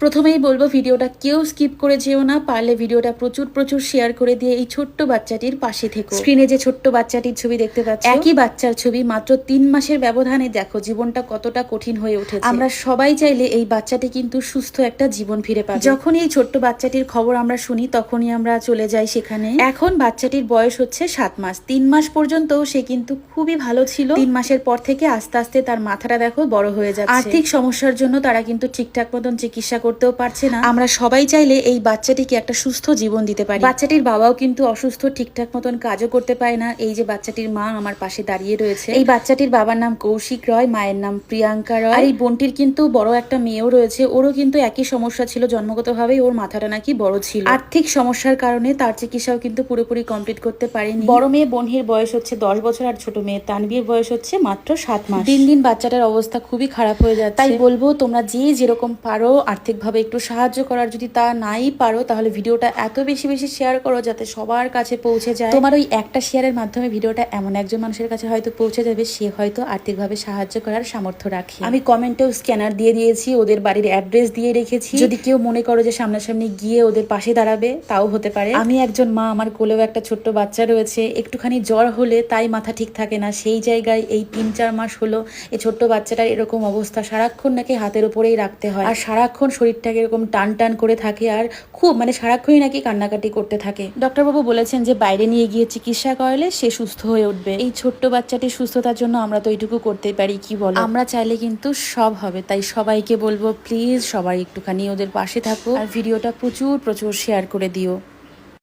প্রথমেই বলবো ভিডিওটা কেউ স্কিপ করে যেও না, পারলে ভিডিওটা প্রচুর প্রচুর শেয়ার করে দিয়ে এই ছোট্ট বাচ্চাটির পাশে থেকো। স্ক্রিনে যে ছোট্ট বাচ্চাটির ছবি দেখতে পাচ্ছ, একই বাচ্চার ছবি, মাত্র 3 মাসের ব্যবধানে দেখো জীবনটা কতটা কঠিন হয়ে উঠেছে। আমরা সবাই চাইলে এই বাচ্চাটি কিন্তু সুস্থ একটা জীবন ফিরে পাবে। যখন এই ছোট্ট বাচ্চাটির খবর আমরা শুনি তখনই আমরা চলে যাই সেখানে। এখন বাচ্চাটির বয়স হচ্ছে 7 মাস। 3 মাস পর্যন্ত সে কিন্তু খুবই ভালো ছিল। 3 মাসের পর থেকে আস্তে আস্তে তার মাথাটা দেখো বড় হয়ে যাচ্ছে। আর্থিক সমস্যার জন্য তারা কিন্তু ঠিকঠাক মতন চিকিৎসা করতেও পারছে না। আমরা সবাই চাইলে এই বাচ্চাটিকে একটা সুস্থ জীবন দিতে পারি। বাচ্চাটির বাবাও কিন্তু অসুস্থ, ঠিকঠাক মতন কাজও করতে পারে না। এই যে বাচ্চাটির মা আমার পাশে দাঁড়িয়ে রয়েছে। এই বাচ্চাটির বাবার নাম কৌশিক রয়, মায়ের নাম প্রিয়াঙ্কা রয়। আর এই বোনটির কিন্তু বড় একটা মেয়েও রয়েছে। ওরও কিন্তু একই সমস্যা ছিল, জন্মগতভাবেই ওর মাথাটা নাকি বড় ছিল। আর্থিক সমস্যার কারণে তার চিকিৎসাও কিন্তু পুরোপুরি কমপ্লিট করতে পারেনি। বড় মেয়ে বনহির বয়স হচ্ছে 10 বছর আর ছোট মেয়ে তানভীর বয়স হচ্ছে মাত্র 7 মাস। দিন দিন বাচ্চাটার অবস্থা খুবই খারাপ হয়ে যাচ্ছে। তাই বলবো তোমরা যে যেরকম পারো আর্থিকভাবে একটু সাহায্য করার, যদি তা নাই পারো তাহলে ভিডিওটা এত বেশি বেশি শেয়ার করো যাতে সবার কাছে পৌঁছে যায়। তোমার ওই একটা শেয়ারের মাধ্যমে ভিডিওটা এমন একজন মানুষের কাছে হয়তো পৌঁছে যাবে, সে হয়তো আর্থিকভাবে সাহায্য করার সামর্থ্য রাখে। আমি কমেন্টেও স্ক্যানার দিয়ে দিয়েছি, ওদের বাড়ির অ্যাড্রেস দিয়ে রেখেছি। যদি কেউ মনে করো যে সামনাসামনি গিয়ে ওদের পাশে দাঁড়াবে তাও হতে পারে। আমি একজন মা, আমার কোলেও একটা ছোট্ট বাচ্চা রয়েছে। একটুখানি জ্বর হলে তাই মাথা ঠিক থাকে না, সেই জায়গায় এই 3-4 মাস হলো এই ছোট্ট বাচ্চাটার এরকম অবস্থা। সারাক্ষণ নাকি হাতের উপরেই রাখতে হয়, আর সারাক্ষণ শরীরটাকে এরকম টান টান করে থাকে, আর খুব সারাক্ষণই নাকি কান্নাকাটি করতে থাকে। ডক্টরবাবু বলেছেন যে বাইরে নিয়ে গিয়ে চিকিৎসা করালে সে সুস্থ হয়ে উঠবে। এই ছোট্ট বাচ্চাটির সুস্থতার জন্য আমরা তো এইটুকু করতেই পারি, কি বলো? আমরা চাইলে কিন্তু সব হবে। তাই সবাইকে বলবো প্লিজ সবাই একটুখানি ওদের পাশে থাকো আর ভিডিওটা প্রচুর প্রচুর শেয়ার করে দিও।